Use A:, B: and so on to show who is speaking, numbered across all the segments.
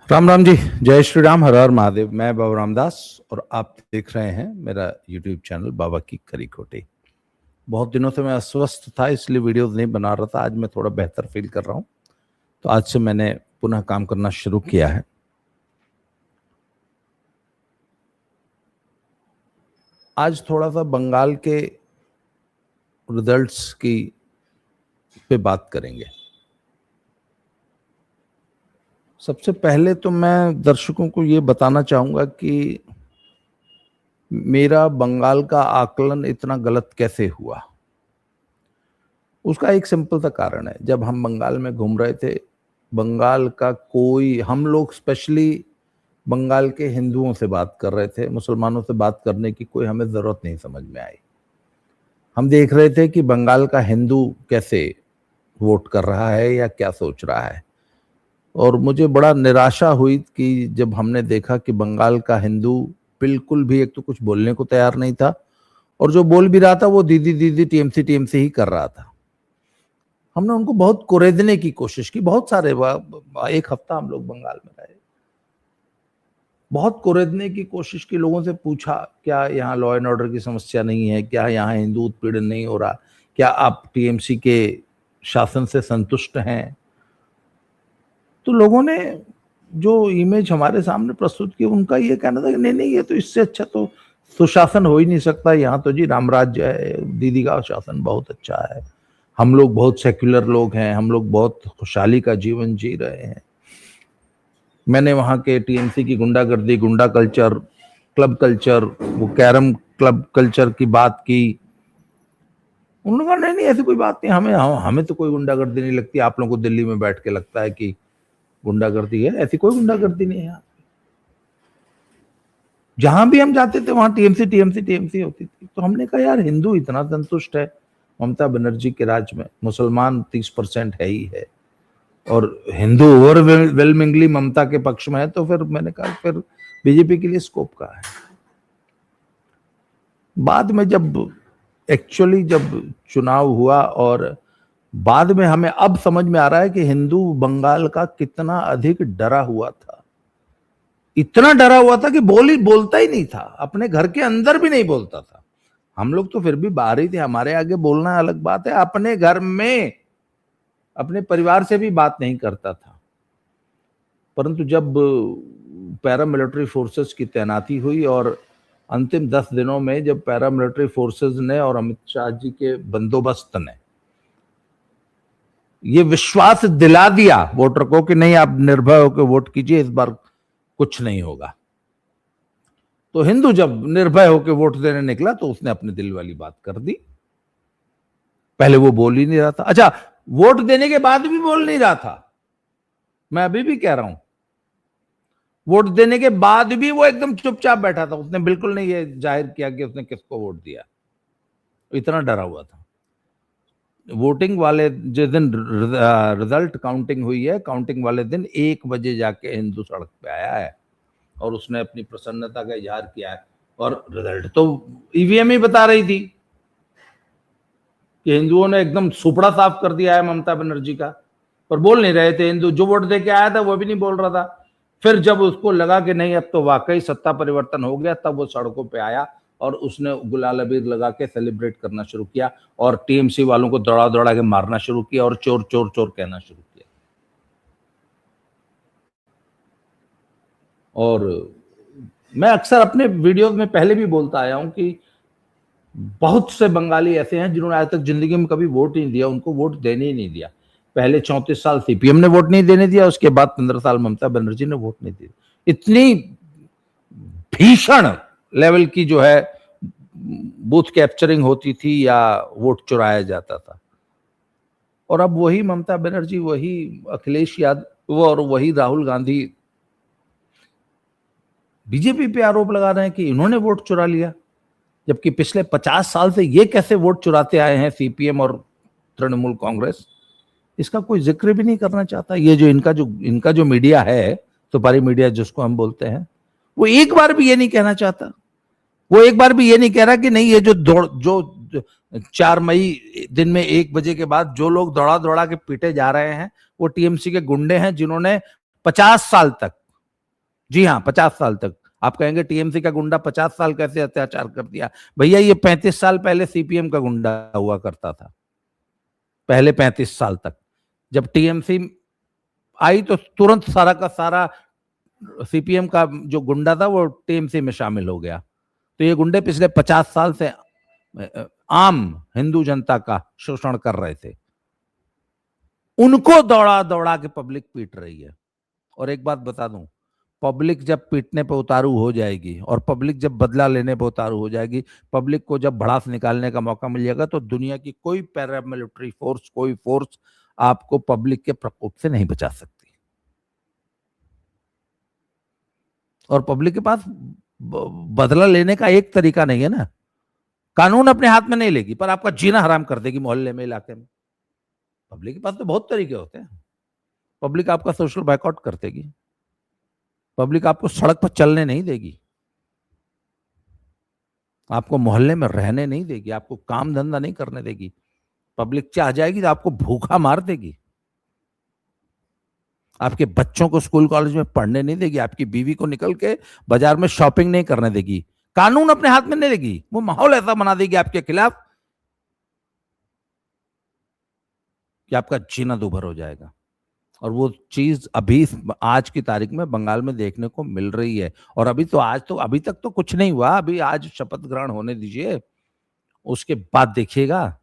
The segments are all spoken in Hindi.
A: राम राम जी। जय श्री राम। हर हर महादेव। मैं बाबा रामदास और आप देख रहे हैं मेरा यूट्यूब चैनल बाबा की खरी खोटी। बहुत दिनों से मैं अस्वस्थ था, इसलिए वीडियोस नहीं बना रहा था। आज मैं थोड़ा बेहतर फील कर रहा हूं, तो आज से मैंने पुनः काम करना शुरू किया है। आज थोड़ा सा बंगाल के रिजल्ट्स की पे बात करेंगे। सबसे पहले तो मैं दर्शकों को ये बताना चाहूंगा कि मेरा बंगाल का आकलन इतना गलत कैसे हुआ। उसका एक सिंपल सा कारण है। जब हम बंगाल में घूम रहे थे, बंगाल का कोई, हम लोग स्पेशली बंगाल के हिंदुओं से बात कर रहे थे, मुसलमानों से बात करने की कोई हमें जरूरत नहीं समझ में आई। हम देख रहे थे कि बंगाल का हिंदू कैसे वोट कर रहा है या क्या सोच रहा है। और मुझे बड़ा निराशा हुई कि जब हमने देखा कि बंगाल का हिंदू बिल्कुल भी, एक तो कुछ बोलने को तैयार नहीं था, और जो बोल भी रहा था वो दीदी दीदी टीएमसी टीएमसी ही कर रहा था। हमने उनको बहुत कुरेदने की कोशिश की। बहुत सारे, एक हफ्ता हम लोग बंगाल में रहे, बहुत कुरेदने की कोशिश की। लोगों से पूछा, क्या यहाँ लॉ एंड ऑर्डर की समस्या नहीं है? क्या यहाँ हिंदू उत्पीड़न नहीं हो रहा? क्या आप टीएमसी के शासन से संतुष्ट हैं? तो लोगों ने जो इमेज हमारे सामने प्रस्तुत की, उनका ये कहना था कि नहीं नहीं, ये तो इससे अच्छा तो सुशासन हो ही नहीं सकता। यहाँ तो जी राम राज्य है, दीदी का शासन बहुत अच्छा है, हम लोग बहुत सेक्युलर लोग हैं, हम लोग बहुत खुशहाली का जीवन जी रहे हैं। मैंने वहाँ के टीएमसी की गुंडागर्दी, गुंडा कल्चर, क्लब कल्चर, वो कैरम क्लब कल्चर की बात की। उन्होंने कहा नहीं नहीं, ऐसी कोई बात नहीं, हमें तो कोई गुंडागर्दी नहीं लगती। आप लोगों को दिल्ली में बैठ के लगता है कि गुंडागर्दी है, ऐसी कोई गुंडागर्दी नहीं है। जहां भी हम जाते थे वहां टीएमसी टीएमसी टीएमसी होती थी। तो हमने कहा यार, हिंदू इतना संतुष्ट है ममता बनर्जी के राज में, मुसलमान 30% है ही है, और हिंदू ओवरवेलमिंगली ममता के पक्ष में है, तो फिर मैंने कहा फिर बीजेपी के लिए स्कोप कहाँ है। बाद में जब चुनाव हुआ, और बाद में हमें अब समझ में आ रहा है कि हिंदू बंगाल का कितना अधिक डरा हुआ था। इतना डरा हुआ था कि बोलता ही नहीं था, अपने घर के अंदर भी नहीं बोलता था। हम लोग तो फिर भी बाहर ही थे, हमारे आगे बोलना अलग बात है। अपने घर में अपने परिवार से भी बात नहीं करता था। परंतु जब पैरामिलिट्री फोर्सेस की तैनाती हुई, और अंतिम 10 दिनों में जब पैरामिलिट्री फोर्सेस ने और अमित शाह जी के बंदोबस्त ने ये विश्वास दिला दिया वोटर को कि नहीं, आप निर्भय होकर वोट कीजिए, इस बार कुछ नहीं होगा, तो हिंदू जब निर्भय होकर वोट देने निकला तो उसने अपने दिल वाली बात कर दी। पहले वो बोल ही नहीं रहा था। अच्छा, वोट देने के बाद भी बोल नहीं रहा था। मैं अभी भी कह रहा हूं, वोट देने के बाद भी वो एकदम चुपचाप बैठा था। उसने बिल्कुल नहीं ये जाहिर किया कि उसने किसको वोट दिया, इतना डरा हुआ था। वोटिंग वाले जिस दिन रिजल्ट काउंटिंग हुई है, काउंटिंग वाले दिन 1 बजे जाके हिंदू सड़क पे आया है और उसने अपनी प्रसन्नता का इजहार किया है। और रिजल्ट तो ईवीएम ही बता रही थी कि हिंदुओं ने एकदम सुपड़ा साफ कर दिया है ममता बनर्जी का, पर बोल नहीं रहे थे हिंदू। जो वोट दे के आया था वो भी नहीं बोल रहा था। फिर जब उसको लगा कि नहीं, अब तो वाकई सत्ता परिवर्तन हो गया, तब वो सड़कों पे आया और उसने गुलाल अबीर लगा के सेलिब्रेट करना शुरू किया, और टीएमसी वालों को दौड़ा दौड़ा के मारना शुरू किया, और चोर चोर चोर कहना शुरू किया। और मैं अक्सर अपने वीडियोस में पहले भी बोलता आया हूं कि बहुत से बंगाली ऐसे हैं जिन्होंने आज तक जिंदगी में कभी वोट नहीं दिया, उनको वोट देने ही नहीं दिया। पहले 34 साल सीपीएम ने वोट नहीं देने दिया, उसके बाद 15 साल ममता बनर्जी ने वोट नहीं दिया। इतनी भीषण लेवल की जो है बूथ कैप्चरिंग होती थी या वोट चुराया जाता था। और अब वही ममता बनर्जी, वही अखिलेश यादव और वही राहुल गांधी बीजेपी पे आरोप लगा रहे हैं कि इन्होंने वोट चुरा लिया, जबकि पिछले 50 साल से ये कैसे वोट चुराते आए हैं सीपीएम और तृणमूल कांग्रेस, इसका कोई जिक्र भी नहीं करना चाहता। ये जो इनका जो मीडिया है, सुपारी मीडिया जिसको हम बोलते हैं, वो एक बार भी ये नहीं कहना चाहता। वो एक बार भी ये नहीं कह रहा कि नहीं, ये जो 4 मई दिन में 1 बजे के बाद जो लोग दौड़ा दौड़ा के पीटे जा रहे हैं, वो टीएमसी के गुंडे हैं जिन्होंने 50 साल तक जी हाँ, 50 साल तक। आप कहेंगे टीएमसी का गुंडा 50 साल कैसे अत्याचार कर दिया? भैया ये 35 साल पहले सीपीएम का गुंडा हुआ करता था, पहले 35 साल तक। जब टीएमसी आई तो तुरंत सारा का सारा सीपीएम का जो गुंडा था वो टीएमसी में शामिल हो गया। तो ये गुंडे पिछले 50 साल से आम हिंदू जनता का शोषण कर रहे थे। उनको दौड़ा दौड़ा के पब्लिक पीट रही है। और एक बात बता दूं, पब्लिक जब पीटने पे उतारू हो जाएगी और पब्लिक जब बदला लेने पे उतारू हो जाएगी, पब्लिक को जब भड़ास निकालने का मौका मिल जाएगा, तो दुनिया की कोई पैरामिलिट्री फोर्स, कोई फोर्स आपको पब्लिक के प्रकोप से नहीं बचा सकती। और पब्लिक के पास बदला लेने का एक तरीका नहीं है ना। कानून अपने हाथ में नहीं लेगी, पर आपका जीना हराम कर देगी मोहल्ले में, इलाके में। पब्लिक के पास तो बहुत तरीके होते हैं। पब्लिक आपका सोशल बायकॉट कर देगी, पब्लिक आपको सड़क पर चलने नहीं देगी, आपको मोहल्ले में रहने नहीं देगी, आपको काम धंधा नहीं करने देगी। पब्लिक चाह जाएगी तो आपको भूखा मार देगी, आपके बच्चों को स्कूल कॉलेज में पढ़ने नहीं देगी, आपकी बीवी को निकल के बाजार में शॉपिंग नहीं करने देगी। कानून अपने हाथ में नहीं देगी, वो माहौल ऐसा बना देगी आपके खिलाफ कि आपका जीना दूभर हो जाएगा। और वो चीज अभी आज की तारीख में बंगाल में देखने को मिल रही है। और अभी तो अभी तक तो कुछ नहीं हुआ, अभी आज शपथ ग्रहण होने दीजिए, उसके बाद देखिएगा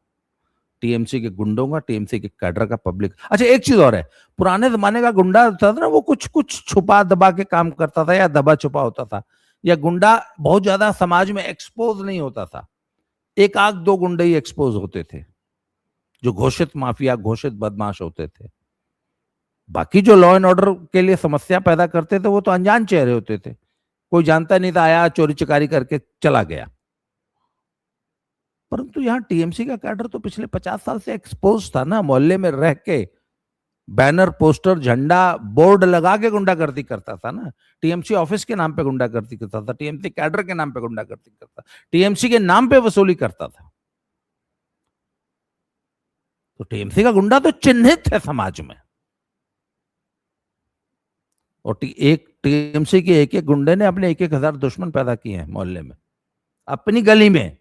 A: टीएमसी के गुंडों का, टीएमसी के कैडर का, पब्लिक। अच्छा एक चीज और है, पुराने जमाने का गुंडा था ना, वो कुछ कुछ छुपा दबा के काम करता था या दबा छुपा होता था, या गुंडा बहुत ज्यादा समाज में एक्सपोज नहीं होता था। एक आध दो गुंडे ही एक्सपोज होते थे, जो घोषित माफिया, घोषित बदमाश होते थे। बाकी जो लॉ एंड ऑर्डर के लिए समस्या पैदा करते थे वो तो अनजान चेहरे होते थे, कोई जानता नहीं था, आया चोरी चकारी करके चला गया। परंतु यहाँ टीएमसी का कैडर तो पिछले 50 साल से एक्सपोज था ना, मोहल्ले में रह के बैनर, पोस्टर, झंडा, बोर्ड लगा के गुंडागर्दी करता था ना। टीएमसी ऑफिस के नाम पे गुंडागर्दी करता था, टीएमसी कैडर के नाम पे गुंडागर्दी करता, टीएमसी के नाम पे वसूली करता था। तो टीएमसी का गुंडा तो चिन्हित है समाज में। और एक टीएमसी के एक एक गुंडे ने अपने 1,000 दुश्मन पैदा किए हैं मोहल्ले में, अपनी गली में।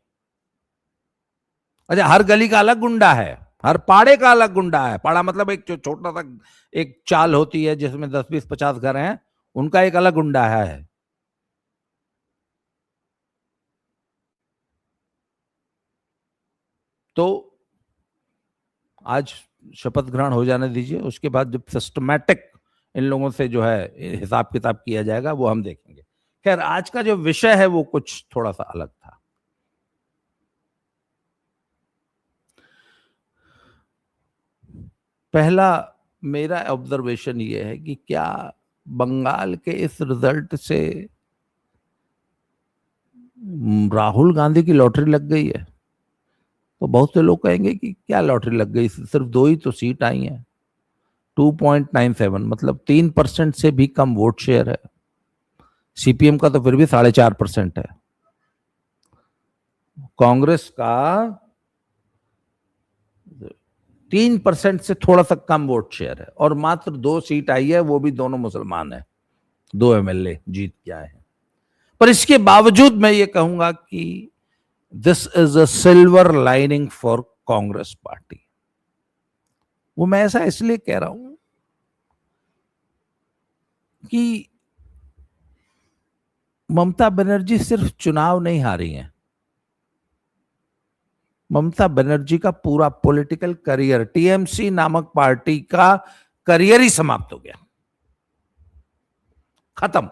A: अच्छा, हर गली का अलग गुंडा है, हर पाड़े का अलग गुंडा है। पाड़ा मतलब एक छोटा सा एक चाल होती है जिसमें 10, 20, 50 घर हैं, उनका एक अलग गुंडा है। तो आज शपथ ग्रहण हो जाने दीजिए, उसके बाद जब सिस्टमैटिक इन लोगों से जो है हिसाब किताब किया जाएगा वो हम देखेंगे। खैर, आज का जो विषय है वो कुछ थोड़ा सा अलग था। पहला मेरा ऑब्जर्वेशन ये है कि क्या बंगाल के इस रिजल्ट से राहुल गांधी की लॉटरी लग गई है? तो बहुत से लोग कहेंगे कि क्या लॉटरी लग गई, सिर्फ 2 ही तो सीट आई हैं, 2.97, मतलब 3% से भी कम वोट शेयर है। सीपीएम का तो फिर भी 4.5% है, कांग्रेस का 3% से थोड़ा सा कम वोट शेयर है, और मात्र 2 सीट आई है, वो भी दोनों मुसलमान है, 2 एमएलए जीत के आए हैं। पर इसके बावजूद मैं ये कहूंगा कि this is a silver lining for Congress party. वो मैं ऐसा इसलिए कह रहा हूं कि ममता बनर्जी सिर्फ चुनाव नहीं हारी हैं, ममता बनर्जी का पूरा पॉलिटिकल करियर, टीएमसी नामक पार्टी का करियर ही समाप्त हो गया, खत्म।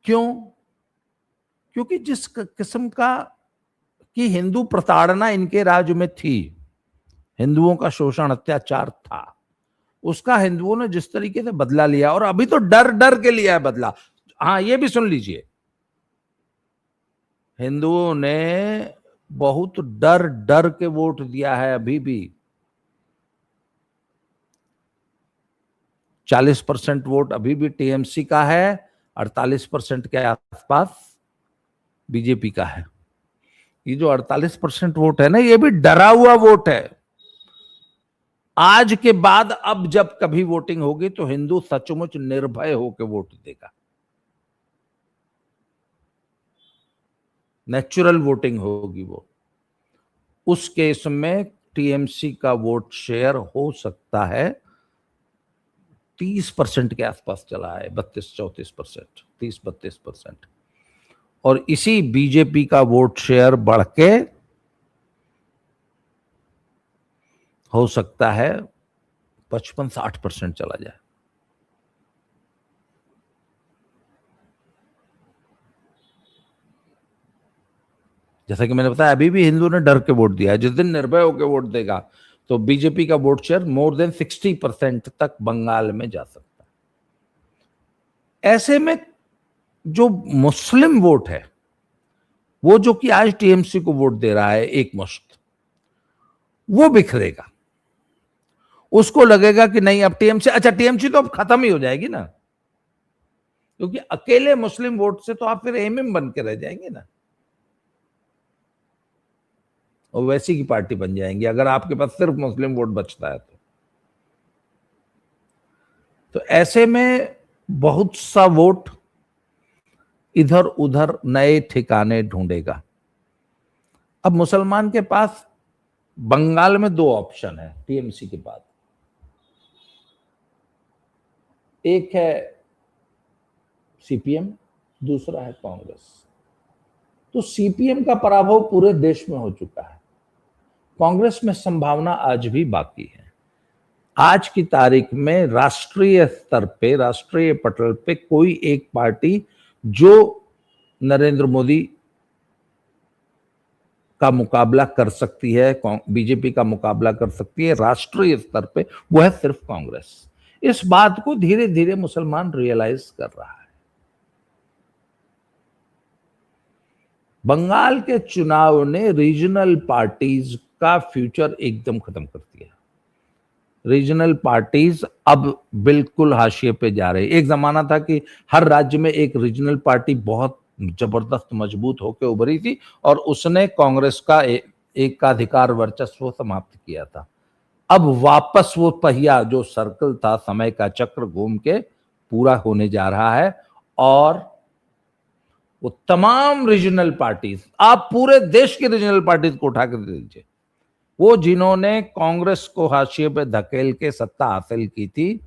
A: क्यों? क्योंकि जिस किस्म की हिंदू प्रताड़ना इनके राज्य में थी, हिंदुओं का शोषण, अत्याचार था, उसका हिंदुओं ने जिस तरीके से बदला लिया, और अभी तो डर डर के लिया है बदला। हाँ, ये भी सुन लीजिए, हिंदुओं ने बहुत डर डर के वोट दिया है। अभी भी 40% वोट अभी भी टीएमसी का है, 48% के आसपास बीजेपी का है। ये जो 48% वोट है ना, ये भी डरा हुआ वोट है। आज के बाद अब जब कभी वोटिंग होगी तो हिंदू सचमुच निर्भय होकर वोट देगा, नेचुरल वोटिंग होगी वो। उस केस में टीएमसी का वोट शेयर हो सकता है 30% के आसपास चला है, 32-34%, 30-32%। और इसी बीजेपी का वोट शेयर बढ़ के हो सकता है 55-60% चला जाए। जैसा कि मैंने बताया, अभी भी हिंदू ने डर के वोट दिया है। जिस दिन निर्भय होकर वोट देगा तो बीजेपी का वोट शेयर मोर देन 60% तक बंगाल में जा सकता है। ऐसे में जो मुस्लिम वोट है, वो जो कि आज टीएमसी को वोट दे रहा है एक मुश्त, वो बिखरेगा। उसको लगेगा कि नहीं अब टीएमसी, अच्छा टीएमसी तो अब खत्म ही हो जाएगी ना, क्योंकि अकेले मुस्लिम वोट से तो आप फिर एमएम बन के रह जाएंगे ना, और वैसी की पार्टी बन जाएंगी अगर आपके पास सिर्फ मुस्लिम वोट बचता है तो ऐसे में बहुत सा वोट इधर उधर नए ठिकाने ढूंढेगा। अब मुसलमान के पास बंगाल में दो ऑप्शन है टीएमसी के बाद, एक है सीपीएम, दूसरा है कांग्रेस। तो सीपीएम का पराभव पूरे देश में हो चुका है, कांग्रेस में संभावना आज भी बाकी है। आज की तारीख में राष्ट्रीय स्तर पे, राष्ट्रीय पटल पे कोई एक पार्टी जो नरेंद्र मोदी का मुकाबला कर सकती है, बीजेपी का मुकाबला कर सकती है राष्ट्रीय स्तर पे, वो है सिर्फ कांग्रेस। इस बात को धीरे धीरे मुसलमान रियलाइज कर रहा है। बंगाल के चुनाव ने रीजनल पार्टीज का फ्यूचर एकदम खत्म कर दिया। रीजनल पार्टीज अब बिल्कुल हाशिए पे जा रही। एक जमाना था कि हर राज्य में एक रीजनल पार्टी बहुत जबरदस्त मजबूत होकर उभरी थी और उसने कांग्रेस का एकाधिकार वर्चस्व समाप्त किया था। अब वापस वो पहिया जो सर्कल था, समय का चक्र घूम के पूरा होने जा रहा है और वो तमाम रीजनल पार्टीज, आप पूरे देश की रीजनल पार्टीज को उठा कर दे दीजिए, वो जिन्होंने कांग्रेस को हाशिए पे धकेल के सत्ता हासिल की थी,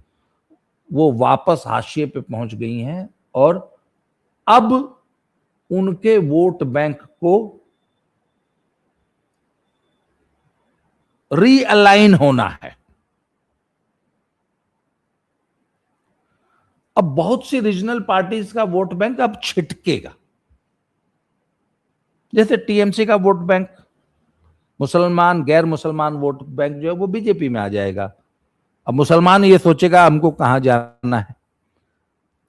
A: वो वापस हाशिए पे पहुंच गई हैं और अब उनके वोट बैंक को रीअलाइन होना है। अब बहुत सी रीजनल पार्टीज का वोट बैंक अब छिटकेगा। जैसे टीएमसी का वोट बैंक, मुसलमान गैर मुसलमान वोट बैंक जो है वो बीजेपी में आ जाएगा। अब मुसलमान ये सोचेगा हमको कहां जाना है।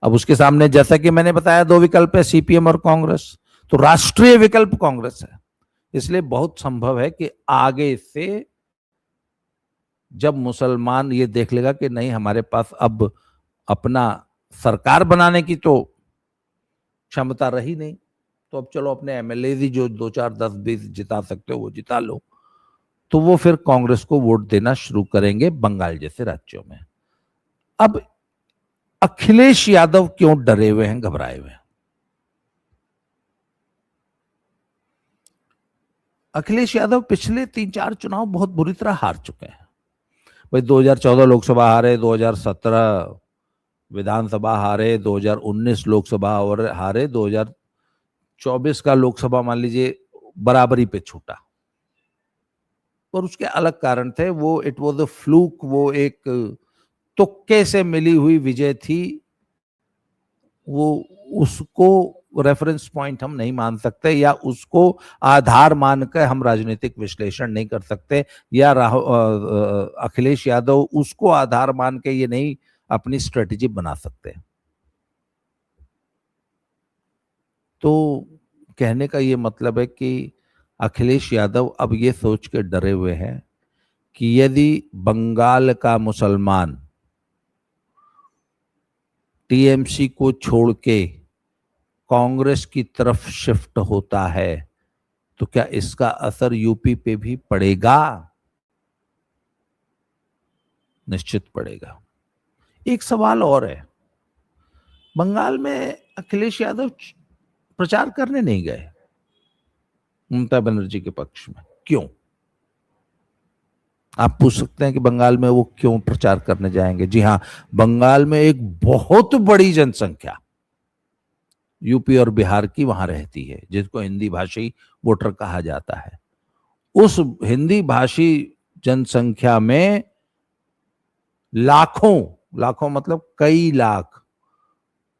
A: अब उसके सामने जैसा कि मैंने बताया दो विकल्प है, सीपीएम और कांग्रेस, तो राष्ट्रीय विकल्प कांग्रेस है। इसलिए बहुत संभव है कि आगे से जब मुसलमान ये देख लेगा कि नहीं हमारे पास अब अपना सरकार बनाने की तो क्षमता रही नहीं, तो अब चलो अपने एमएलए ही जो 2-4-10-20 जिता सकते हो वो जिता लो, तो वो फिर कांग्रेस को वोट देना शुरू करेंगे बंगाल जैसे राज्यों में। अब अखिलेश यादव क्यों डरे हुए हैं, घबराए हुए हैं? अखिलेश यादव पिछले 3-4 चुनाव बहुत बुरी तरह हार चुके हैं भाई। 2014 लोकसभा हारे, 2017 विधानसभा हारे, 2019 लोकसभा और हारे, 2024 का लोकसभा मान लीजिए बराबरी पे छूटा। और उसके अलग कारण थे, वो इट वॉज अ फ्लूक, वो एक तुक्के से मिली हुई विजय थी। वो उसको रेफरेंस पॉइंट हम नहीं मान सकते या उसको आधार मानकर हम राजनीतिक विश्लेषण नहीं कर सकते, या अखिलेश यादव उसको आधार मान के ये नहीं अपनी स्ट्रेटेजी बना सकते। तो कहने का ये मतलब है कि अखिलेश यादव अब ये सोच के डरे हुए हैं कि यदि बंगाल का मुसलमान टीएमसी को छोड़ के कांग्रेस की तरफ शिफ्ट होता है तो क्या इसका असर यूपी पे भी पड़ेगा? निश्चित पड़ेगा। एक सवाल और है, बंगाल में अखिलेश यादव प्रचार करने नहीं गए ममता बनर्जी के पक्ष में, क्यों? आप पूछ सकते हैं कि बंगाल में वो क्यों प्रचार करने जाएंगे। जी हां, बंगाल में एक बहुत बड़ी जनसंख्या यूपी और बिहार की वहां रहती है, जिसको हिंदी भाषी वोटर कहा जाता है। उस हिंदी भाषी जनसंख्या में लाखों, लाखों मतलब कई लाख,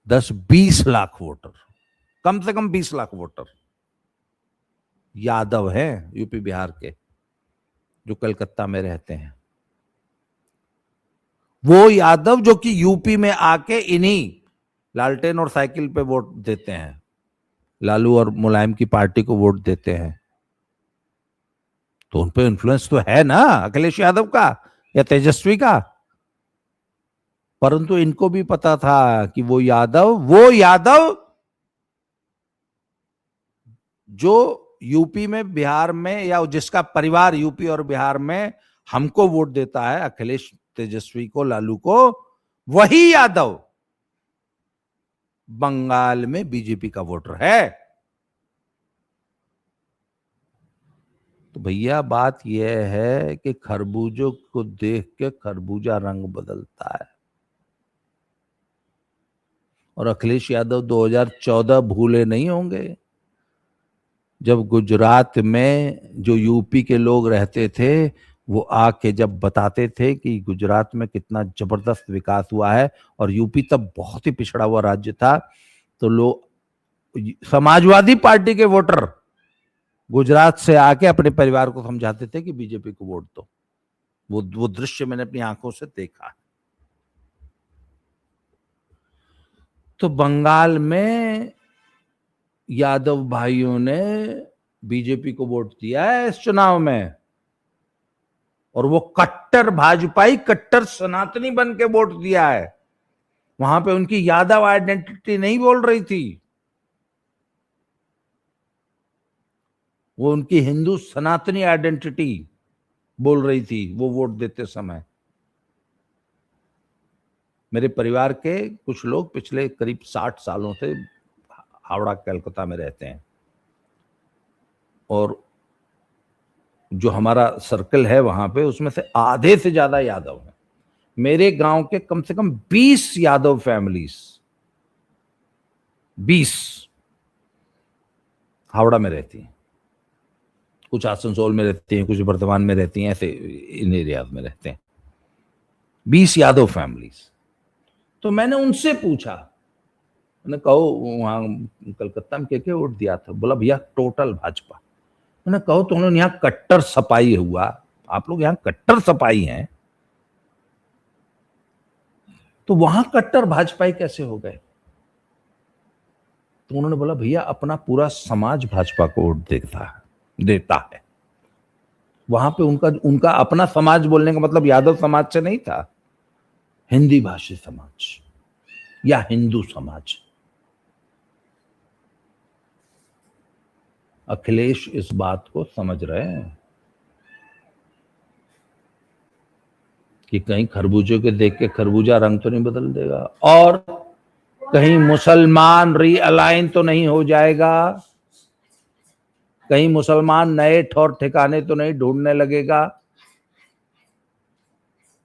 A: 10-20 लाख वोटर, कम से कम 20 लाख वोटर यादव हैं यूपी बिहार के, जो कलकत्ता में रहते हैं। वो यादव जो कि यूपी में आके इन्हीं लालटेन और साइकिल पे वोट देते हैं, लालू और मुलायम की पार्टी को वोट देते हैं, तो उन पे इन्फ्लुएंस तो है ना अखिलेश यादव का या तेजस्वी का। परंतु इनको भी पता था कि वो यादव जो यूपी में, बिहार में, या जिसका परिवार यूपी और बिहार में हमको वोट देता है, अखिलेश, तेजस्वी को, लालू को, वही यादव बंगाल में बीजेपी का वोटर है। तो भैया बात यह है कि खरबूजों को देख के खरबूजा रंग बदलता है। और अखिलेश यादव 2014 भूले नहीं होंगे, जब गुजरात में जो यूपी के लोग रहते थे वो आके जब बताते थे कि गुजरात में कितना जबरदस्त विकास हुआ है, और यूपी तब बहुत ही पिछड़ा हुआ राज्य था, तो लोग, समाजवादी पार्टी के वोटर गुजरात से आके अपने परिवार को समझाते थे कि बीजेपी को वोट दो। वो दृश्य मैंने अपनी आंखों से देखा। तो बंगाल में यादव भाइयों ने बीजेपी को वोट दिया है इस चुनाव में, और वो कट्टर भाजपाई, कट्टर सनातनी बन के वोट दिया है। वहां पे उनकी यादव आइडेंटिटी नहीं बोल रही थी, वो उनकी हिंदू सनातनी आइडेंटिटी बोल रही थी वो वोट देते समय। मेरे परिवार के कुछ लोग पिछले करीब 60 सालों से हावड़ा कलकत्ता में रहते हैं, और जो हमारा सर्कल है वहां पे, उसमें से आधे से ज्यादा यादव हैं। मेरे गांव के कम से कम 20 यादव फैमिलीज, 20 हावड़ा में रहती हैं, कुछ आसनसोल में रहती हैं, कुछ वर्धमान में रहती हैं, ऐसे इन एरियाज में रहते हैं 20 यादव फैमिलीज। तो मैंने उनसे पूछा, मैंने कहो वहां कलकत्ता में क्या वोट दिया था? बोला भैया टोटल भाजपा। मैंने कहो तो उन्होंने यहाँ कट्टर सपाई हुआ, आप लोग यहाँ कट्टर सपाई हैं, तो वहां कट्टर भाजपाई कैसे हो गए? तो उन्होंने बोला भैया अपना पूरा समाज भाजपा को वोट देता है। वहां पे उनका अपना समाज बोलने का मतलब यादव समाज से नहीं था, हिंदी भाषी समाज या हिंदू समाज। अखिलेश इस बात को समझ रहे हैं कि कहीं खरबूजे के देख के खरबूजा रंग तो नहीं बदल देगा, और कहीं मुसलमान रीअलाइन तो नहीं हो जाएगा, कहीं मुसलमान नए ठौर ठिकाने तो नहीं ढूंढने लगेगा,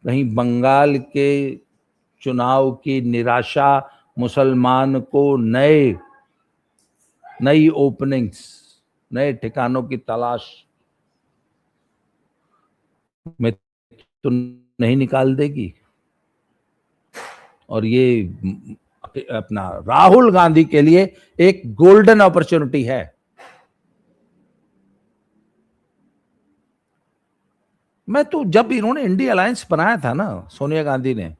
A: कहीं बंगाल के चुनाव की निराशा मुसलमान को नई ओपनिंग्स, नए ठिकानों की तलाश में तो नहीं निकाल देगी। और ये अपना राहुल गांधी के लिए एक गोल्डन अपॉर्चुनिटी है। मैं तो, जब इन्होंने इंडिया अलायंस बनाया था ना सोनिया गांधी ने,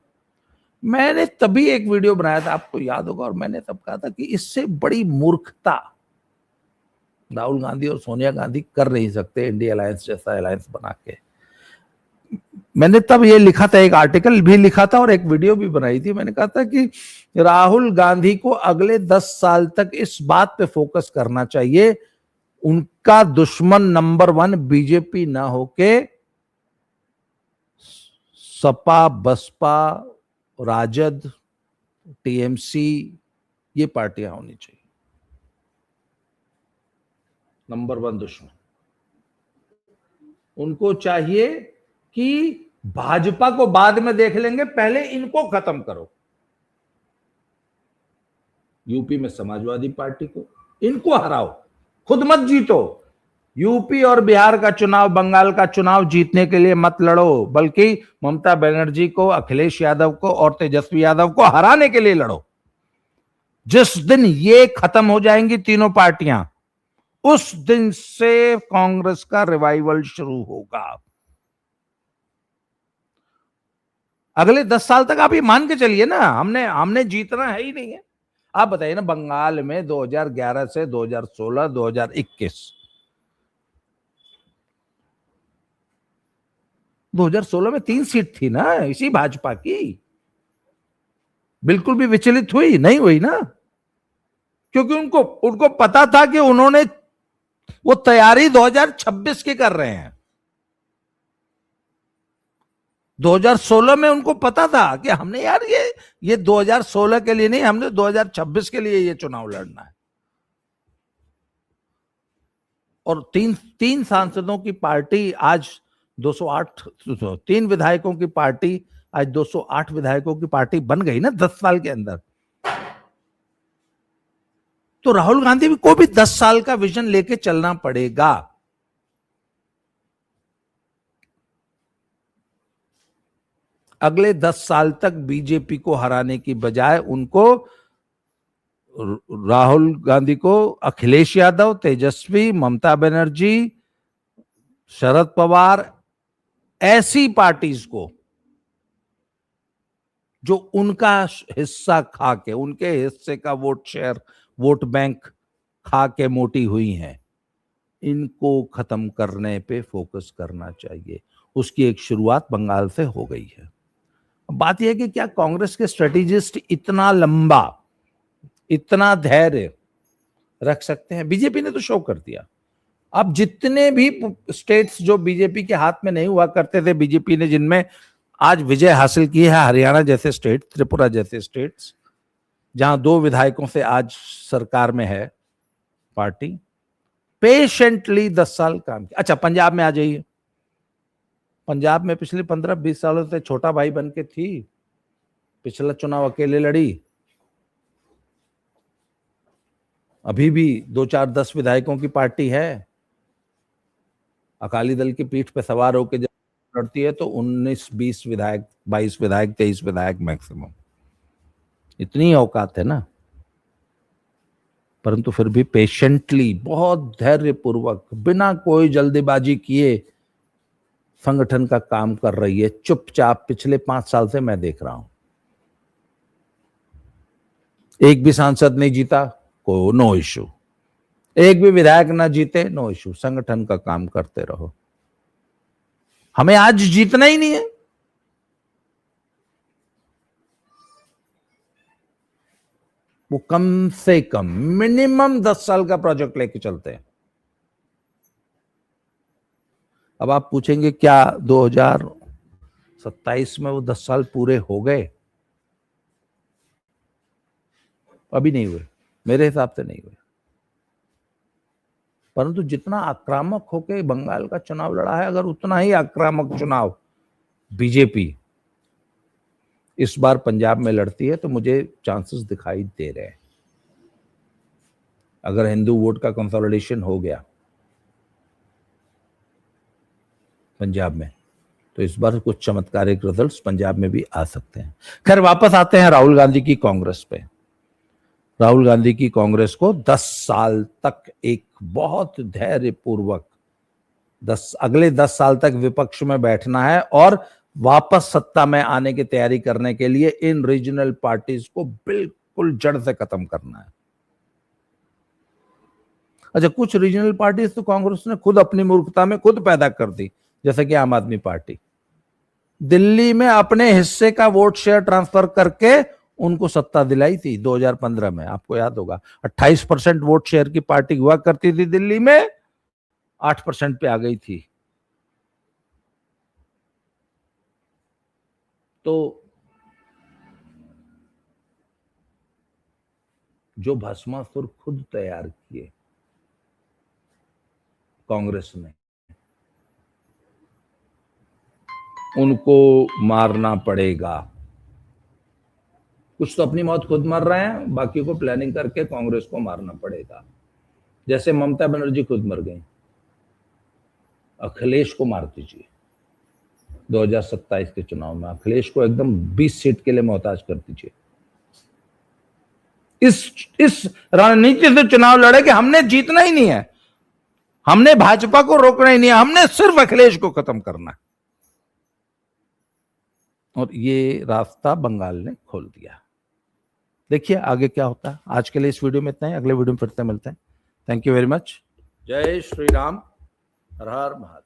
A: मैंने तभी एक वीडियो बनाया था, आपको याद होगा, और मैंने तब कहा था कि इससे बड़ी मूर्खता राहुल गांधी और सोनिया गांधी कर नहीं सकते इंडिया अलायंस जैसा अलायंस बना के। मैंने तब ये लिखा था, एक आर्टिकल भी लिखा था और एक वीडियो भी बनाई थी। मैंने कहा था कि राहुल गांधी को अगले 10 साल तक इस बात पे फोकस करना चाहिए, उनका दुश्मन नंबर 1 बीजेपी ना होके सपा, बसपा, राजद, टीएमसी, ये पार्टियां होनी चाहिए नंबर 1 दुश्मन। उनको चाहिए कि भाजपा को बाद में देख लेंगे, पहले इनको खत्म करो। यूपी में समाजवादी पार्टी को, इनको हराओ, खुद मत जीतो। यूपी और बिहार का चुनाव, बंगाल का चुनाव जीतने के लिए मत लड़ो, बल्कि ममता बनर्जी को, अखिलेश यादव को और तेजस्वी यादव को हराने के लिए लड़ो। जिस दिन ये खत्म हो जाएंगी तीनों पार्टियां, उस दिन से कांग्रेस का रिवाइवल शुरू होगा। अगले 10 साल तक आप ये मान के चलिए ना, हमने जीतना है ही नहीं है। आप बताइए ना, बंगाल में 2011 से 2016, 2021, 2016 में 3 सीट थी ना इसी भाजपा की। बिल्कुल भी विचलित हुई नहीं, हुई ना, क्योंकि उनको पता था कि उन्होंने वो तैयारी 2026 की कर रहे हैं। 2016 में उनको पता था कि हमने यार ये 2016 के लिए नहीं, हमने 2026 के लिए ये चुनाव लड़ना है। और तीन सांसदों की पार्टी आज 208, 3 विधायकों की पार्टी आज 208 विधायकों की पार्टी बन गई ना 10 साल के अंदर। तो राहुल गांधी को भी 10 साल का विजन लेके चलना पड़ेगा। अगले 10 साल तक बीजेपी को हराने की बजाय उनको, राहुल गांधी को, अखिलेश यादव, तेजस्वी, ममता बनर्जी, शरद पवार, ऐसी पार्टीज को जो उनका हिस्सा खा के, उनके हिस्से का वोट शेयर, वोट बैंक खा के मोटी हुई हैं, इनको खत्म करने पे फोकस करना चाहिए। उसकी एक शुरुआत बंगाल से हो गई है। बात यह है कि क्या कांग्रेस के स्ट्रेटेजिस्ट इतना लंबा, इतना धैर्य रख सकते हैं? बीजेपी ने तो शो कर दिया। अब जितने भी स्टेट्स जो बीजेपी के हाथ में नहीं हुआ करते थे, बीजेपी ने जिनमें आज विजय हासिल की है, हरियाणा जैसे स्टेट, त्रिपुरा जैसे स्टेट्स, जहां 2 विधायकों से आज सरकार में है पार्टी, पेशेंटली 10 साल काम किया। अच्छा, पंजाब में आ जाइए। पंजाब में पिछले 15-20 सालों से छोटा भाई बन के थी, पिछला चुनाव अकेले लड़ी, अभी भी 2-4-10 विधायकों की पार्टी है। अकाली दल की पीठ पे सवार होकर जब लड़ती है तो 19-20 विधायक, 22 विधायक, 23 विधायक मैक्सिमम, इतनी औकात है ना। परंतु फिर भी पेशेंटली, बहुत धैर्यपूर्वक, बिना कोई जल्दीबाजी किए संगठन का काम कर रही है, चुपचाप। पिछले 5 साल से मैं देख रहा हूं, एक भी सांसद नहीं जीता, को नो इश्यू, एक भी विधायक ना जीते, नो इश्यू, संगठन का काम करते रहो। हमें आज जीतना ही नहीं है। वो कम से कम मिनिमम 10 साल का प्रोजेक्ट लेके चलते हैं। अब आप पूछेंगे क्या 2027 में वो 10 साल पूरे हो गए? अभी नहीं हुए, मेरे हिसाब से नहीं हुए। परंतु जितना आक्रामक होके बंगाल का चुनाव लड़ा है, अगर उतना ही आक्रामक चुनाव बीजेपी इस बार पंजाब में लड़ती है तो मुझे चांसेस दिखाई दे रहे हैं। अगर हिंदू वोट का कंसोलिडेशन हो गया पंजाब में, तो इस बार कुछ चमत्कारिक रिजल्ट्स पंजाब में भी आ सकते हैं। खैर, वापस आते हैं राहुल गांधी की कांग्रेस पे। राहुल गांधी की कांग्रेस को 10 साल तक एक बहुत धैर्यपूर्वक अगले 10 साल तक विपक्ष में बैठना है और वापस सत्ता में आने की तैयारी करने के लिए इन रीजनल पार्टीज को बिल्कुल जड़ से खत्म करना है। अच्छा, कुछ रीजनल पार्टीज तो कांग्रेस ने खुद अपनी मूर्खता में खुद पैदा कर दी, जैसे कि आम आदमी पार्टी। दिल्ली में अपने हिस्से का वोट शेयर ट्रांसफर करके उनको सत्ता दिलाई थी 2015 में, आपको याद होगा। 28% वोट शेयर की पार्टी हुआ करती थी दिल्ली में, 8% पे आ गई थी। तो जो भस्मासुर खुद तैयार किए कांग्रेस ने, उनको मारना पड़ेगा। कुछ तो अपनी मौत खुद मर रहे हैं, बाकी को प्लानिंग करके कांग्रेस को मारना पड़ेगा। जैसे ममता बनर्जी खुद मर गई, अखिलेश को मार दीजिए 2027 के चुनाव में, अखिलेश को एकदम 20 सीट के लिए मोहताज कर दीजिए। इस रणनीति से चुनाव लड़े कि हमने जीतना ही नहीं है, हमने भाजपा को रोकना ही नहीं है, हमने सिर्फ अखिलेश को खत्म करना है। और ये रास्ता बंगाल ने खोल दिया। देखिए आगे क्या होता है। आज के लिए इस वीडियो में इतना ही, अगले वीडियो में फिर से मिलते हैं। Thank you very much. जय श्री राम, हर हर महादेव।